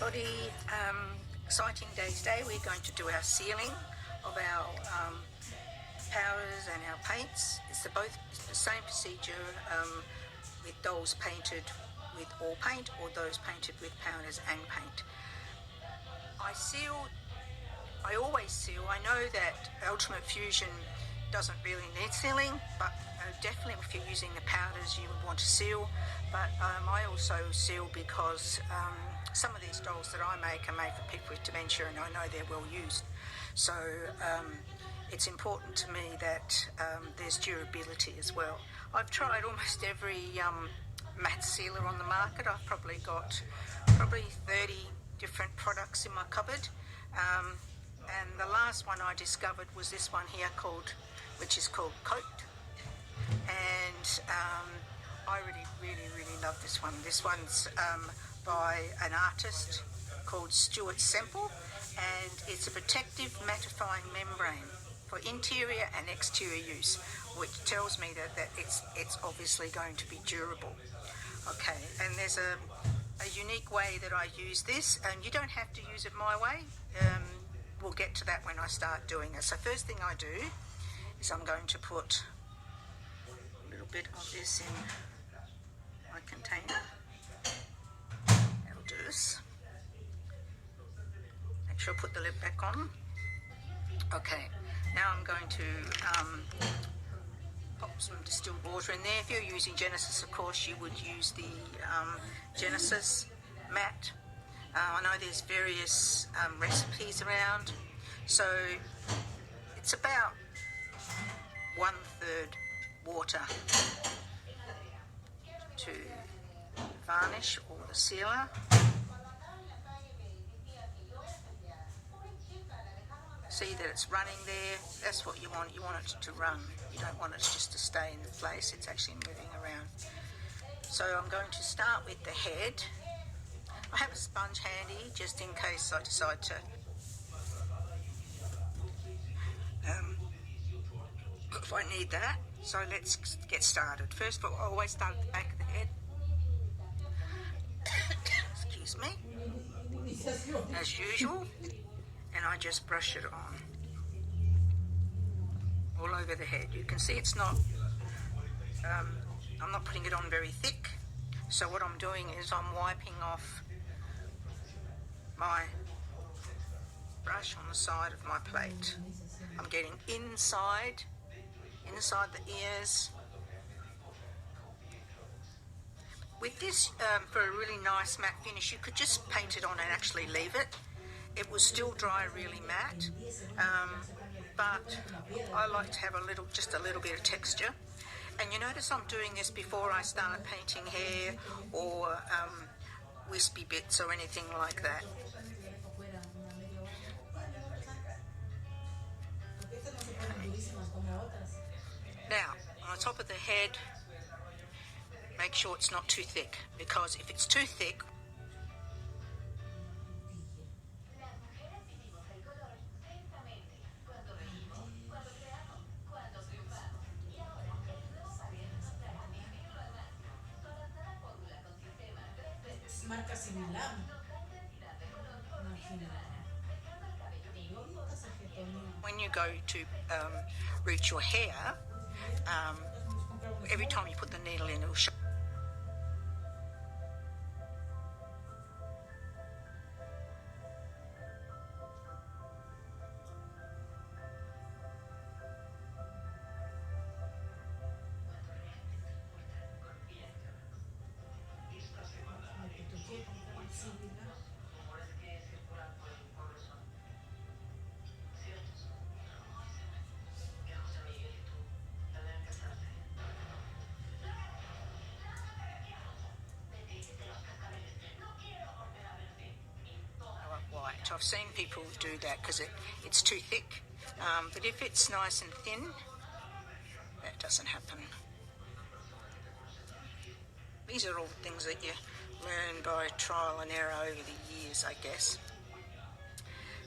everybody. Exciting day today. We're going to do our sealing of our powders and our paints. It's the same procedure with dolls painted with all paint or those painted with powders and paint. I always seal. I know that Ultimate Fusion doesn't really need sealing, but definitely if you're using the powders you would want to seal. But I also seal because some of these dolls that I make are made for people with dementia, and I know they're well used. So it's important to me that there's durability as well. I've tried almost every matte sealer on the market. I've probably got 30 different products in my cupboard. And the last one I discovered was this one here which is called Coat. And I really love this one. This one's by an artist called Stuart Semple, and it's a protective mattifying membrane for interior and exterior use, which tells me that it's obviously going to be durable. Okay, and there's a unique way that I use this, and you don't have to use it my way. We'll get to that when I start doing it. So first thing I do is I'm going to put a little bit of this in my container. That'll do this. Make sure I put the lid back on. Okay, now I'm going to pop some distilled water in there. If you're using Genesis, of course, you would use the Genesis matte. I know there's various recipes around, so it's about 1/3 water to varnish or the sealer. See that it's running there. That's what you want. You want it to run. You don't want it just to stay in place. It's actually moving around. So I'm going to start with the head. I have a sponge handy just in case I decide to if I need that. So let's get started. First of all, I always start at the back of the head. Excuse me. As usual. And I just brush it on all over the head. You can see it's not, I'm not putting it on very thick. So what I'm doing is I'm wiping off my brush on the side of my plate. I'm getting inside the ears. With this, for a really nice matte finish, you could just paint it on and actually leave it. It will still dry really matte, but I like to have just a little bit of texture. And you notice I'm doing this before I start painting hair or wispy bits or anything like that. Okay. Now, on the top of the head, make sure it's not too thick, because if it's too thick, when you go to root your hair, every time you put the needle in, it'll show. I've seen people do that because it's too thick, but if it's nice and thin, that doesn't happen. These are all things that you learn by trial and error over the years, I guess.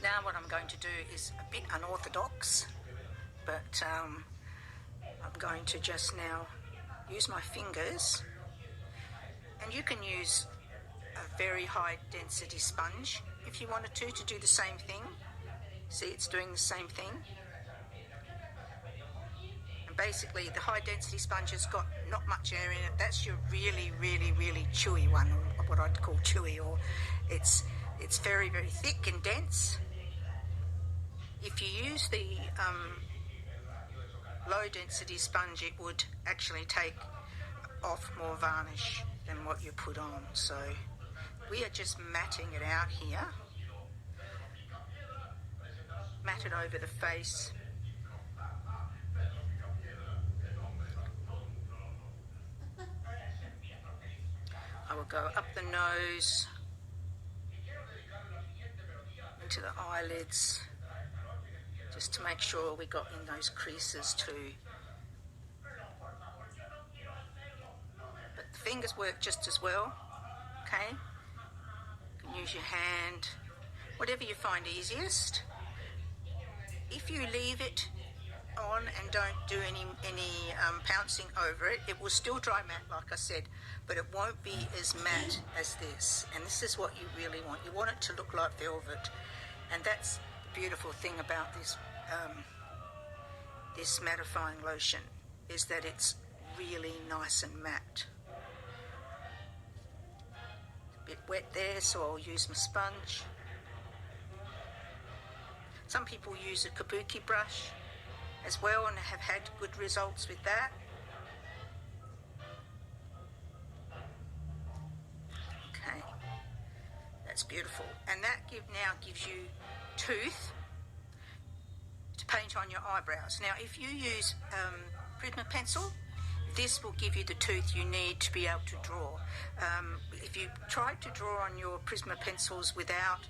Now what I'm going to do is a bit unorthodox, but I'm going to just now use my fingers, and you can use a very high density sponge if you wanted to do the same thing. See, it's doing the same thing. And basically the high density sponge has got not much air in it. That's your really, really, really chewy one, or what I'd call chewy, or it's very, very thick and dense. If you use the low density sponge, it would actually take off more varnish than what you put on. So we are just matting it out here. Mat it over the face. I will go up the nose, into the eyelids, just to make sure we got in those creases too. But the fingers work just as well, okay? You can use your hand, whatever you find easiest. If you leave it on and don't do any pouncing over it, it will still dry matte, like I said, but it won't be as matte as this. And this is what you really want. You want it to look like velvet, and that's the beautiful thing about this this mattifying lotion, is that it's really nice and matte. A bit wet there, so I'll use my sponge. Some people use a kabuki brush as well and have had good results with that. Okay, that's beautiful. And that now gives you tooth to paint on your eyebrows. Now, if you use Prisma pencil, this will give you the tooth you need to be able to draw. If you try to draw on your Prisma pencils without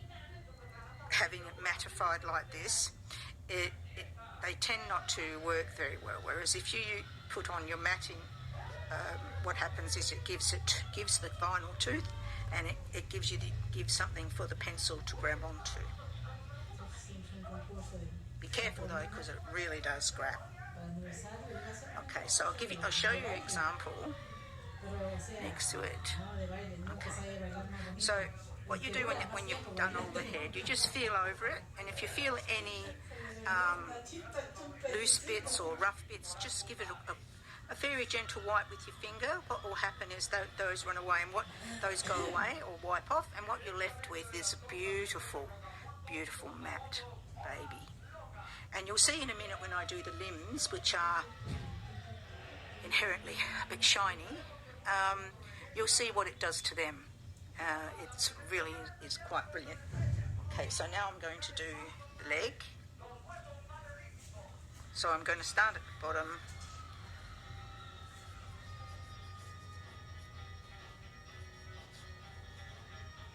having it mattified like this, they tend not to work very well. Whereas if you put on your matting, what happens is it gives the final tooth, and it gives something for the pencil to grab onto. Be careful though, because it really does grab. Okay, so I'll show you an example next to it. Okay. So what you do when you've done all the head, you just feel over it, and if you feel any loose bits or rough bits, just give it a very gentle wipe with your finger. What will happen is those run away, and those go away or wipe off, and what you're left with is a beautiful, beautiful matte baby. And you'll see in a minute when I do the limbs, which are inherently a bit shiny, you'll see what it does to them. It's really is quite brilliant. Okay, so now I'm going to do the leg. So I'm going to start at the bottom.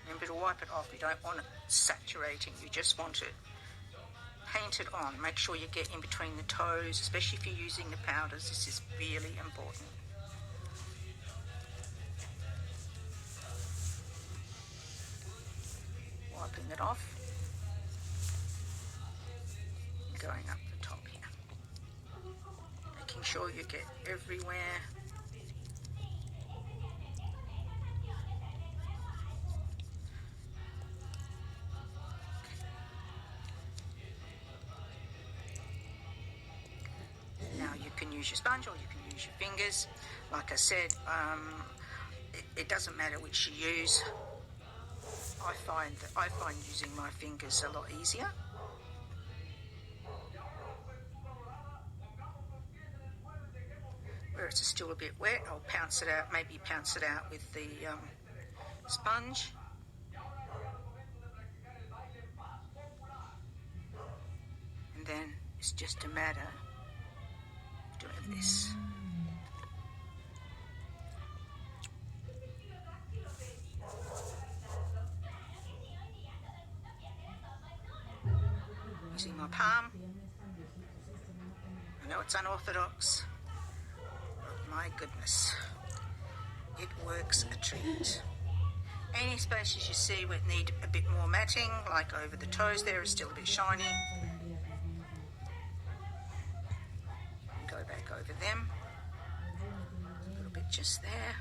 Remember to wipe it off. You don't want it saturating, you just want it painted on. Make sure you get in between the toes, especially if you're using the powders. This is really important. Wiping it off, going up the top here, making sure you get everywhere. Now you can use your sponge or you can use your fingers. Like I said, it doesn't matter which you use. I find using my fingers a lot easier. Where it's still a bit wet, I'll pounce it out, maybe pounce it out with the sponge. And then it's just a matter of doing this. Using my palm. I know it's unorthodox, but my goodness, it works a treat. Any spaces you see would need a bit more matting, like over the toes there is still a bit shiny. Go back over them, a little bit just there.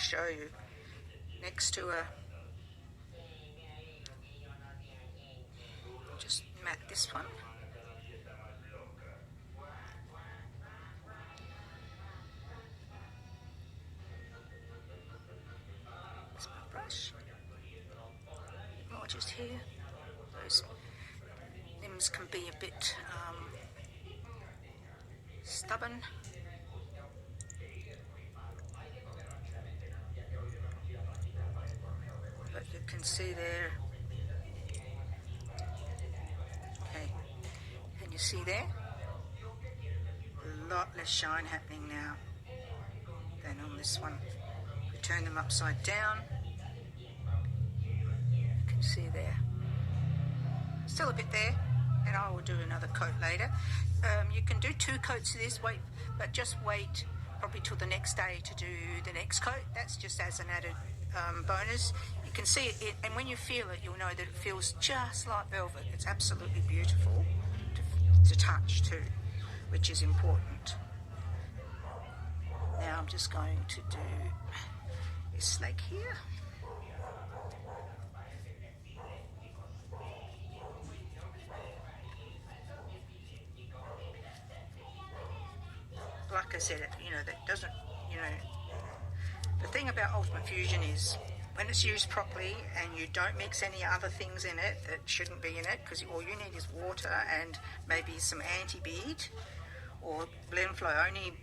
show you. Next to a, just mat this one. That's my brush. Oh, just here. Those limbs can be a bit stubborn. But you can see there. Okay, can you see there? A lot less shine happening now than on this one. We turn them upside down. You can see there. Still a bit there, and I will do another coat later. You can do 2 coats of this, but just wait probably till the next day to do the next coat. That's just as an added bonus. You can see it, and when you feel it, you'll know that it feels just like velvet. It's absolutely beautiful to touch too, which is important. Now I'm just going to do this leg here. Like I said, that doesn't, the thing about Ultimate Fusion is when it's used properly and you don't mix any other things in it that shouldn't be in it, because all you need is water and maybe some anti-bead or blend flow only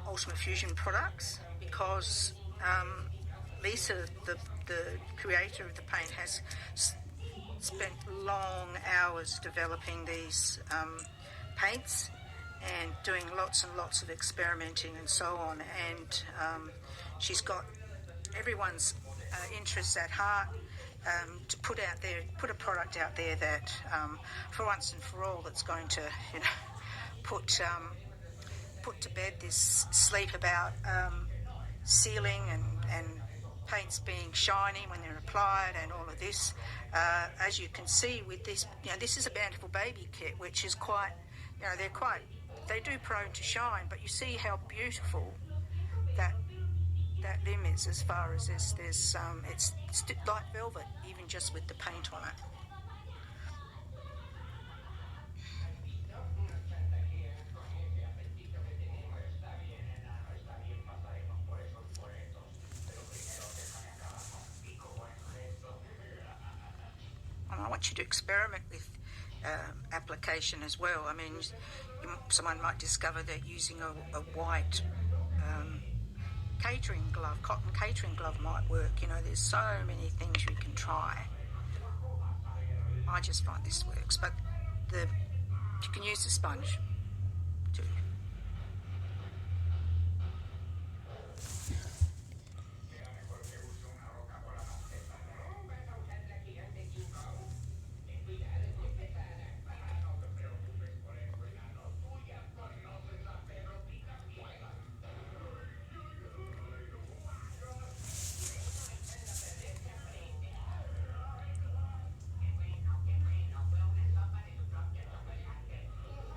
Ultimate Fusion products, because Lisa, the creator of the paint, has spent long hours developing these paints and doing lots and lots of experimenting and so on, and she's got everyone's interests at heart, to put a product out there that for once and for all that's going to put to bed this sleep about sealing and paints being shiny when they're applied and all of this. As you can see with this, this is a Bountiful Baby kit, which is quite, they do prone to shine, but you see how beautiful that limb is as far as there's it's like velvet, even just with the paint on it. And I want you to experiment with application as well. I mean, someone might discover that using a white catering glove, cotton catering glove might work. There's so many things you can try. I just find this works, but you can use the sponge too.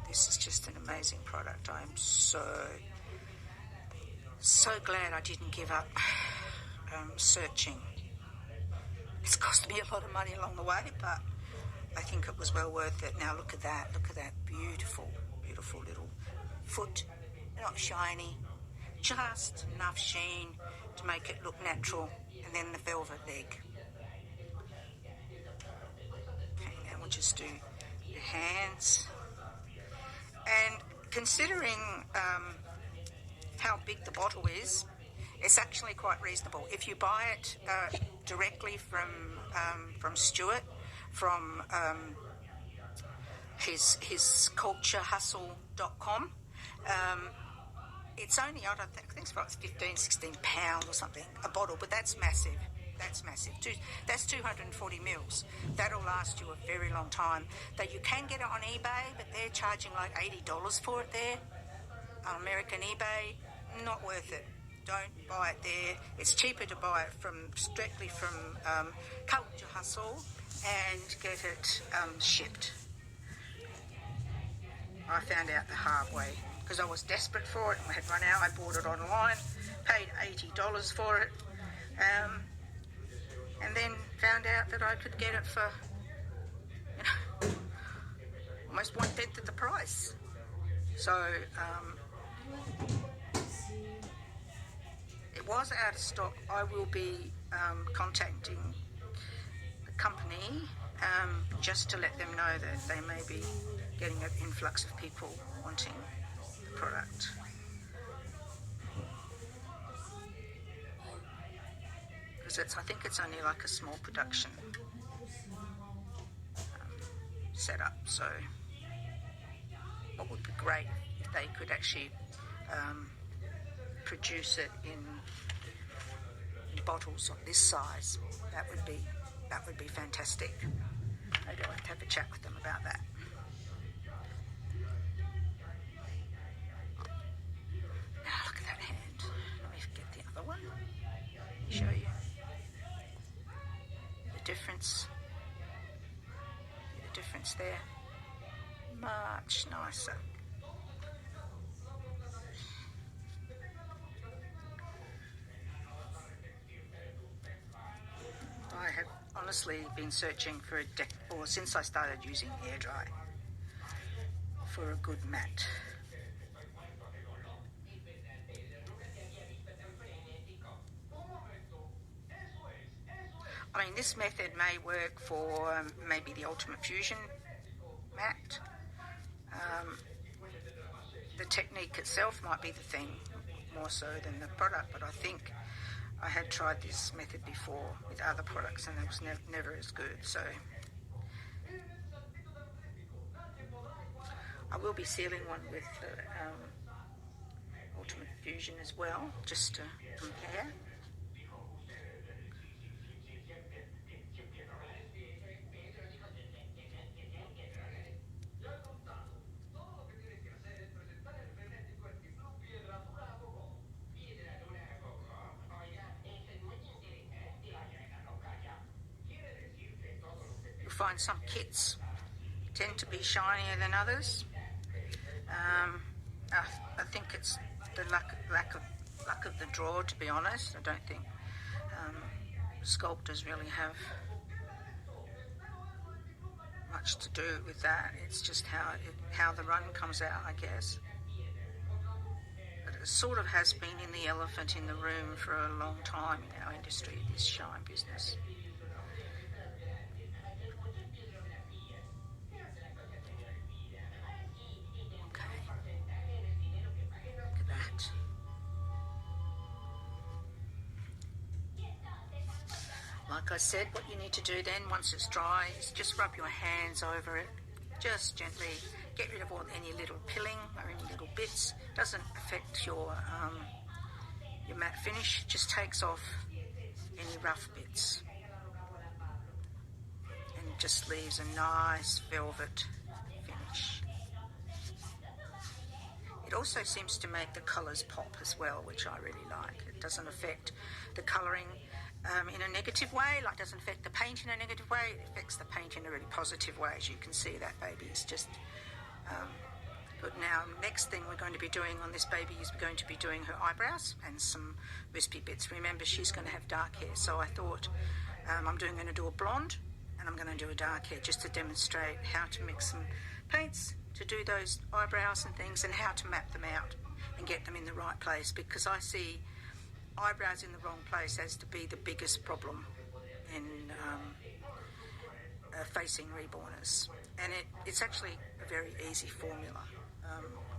This is just an amazing product. I'm so glad I didn't give up searching. It's cost me a lot of money along the way, but I think it was well worth it. Now look at that beautiful, beautiful little foot. Not shiny, just enough sheen to make it look natural, and then the velvet leg. Okay, now we'll just do your hands. And considering how big the bottle is, it's actually quite reasonable. If you buy it directly from Stuart, from his culturehustle.com, it's only, I think it's about 15, 16 pounds or something, a bottle, but that's massive. That's massive. That's 240 mils. That'll last you a very long time. That you can get it on eBay, but they're charging like $80 for it there. On American eBay, not worth it. Don't buy it there. It's cheaper to buy it strictly from Culture Hustle and get it shipped. I found out the hard way because I was desperate for it and I had run out. I bought it online, paid $80 for it, and then found out that I could get it for, you know, almost 1/10 of the price. So it was out of stock. I will be contacting the company just to let them know that they may be getting an influx of people wanting the product. Because I think it's only like a small production setup. So what would be great if they could actually produce it in bottles of this size. That would be fantastic. Maybe I'll have to have a chat with them about that. Now look at that hand. Let me get the other one. Let me show you the difference. The difference there. Much nicer. I have honestly been searching for since I started using air dry for a good mat. I mean, this method may work for maybe the Ultimate Fusion mat. The technique itself might be the thing more so than the product, but I think I had tried this method before with other products and it was never as good. So I will be sealing one with the Ultimate Fusion as well, just to compare. Find some kits tend to be shinier than others. I think it's the lack of the draw, to be honest. I don't think sculptors really have much to do with that. It's just how the run comes out, I guess. But it sort of has been in the elephant in the room for a long time in our industry, this shine business. Like I said, what you need to do then, once it's dry, is just rub your hands over it, just gently get rid of any little pilling or any little bits. Doesn't affect your matte finish, just takes off any rough bits and just leaves a nice velvet finish. It also seems to make the colours pop as well, which I really like. It doesn't affect the colouring in a negative way, like doesn't affect the paint in a negative way. It affects the paint in a really positive way, as you can see. That baby is just good. Now, next thing we're going to be doing on this baby is we're going to be doing her eyebrows and some wispy bits. Remember, she's going to have dark hair, so I thought I'm going to do a blonde and I'm going to do a dark hair just to demonstrate how to mix some paints to do those eyebrows and things, and how to map them out and get them in the right place, because I see eyebrows in the wrong place as to be the biggest problem in facing reborners, and it's actually a very easy formula.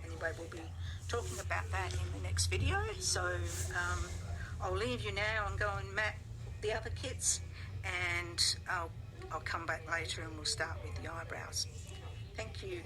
Anyway, we'll be talking about that in the next video, so I'll leave you now and go and map the other kits, and I'll come back later and we'll start with the eyebrows. Thank you.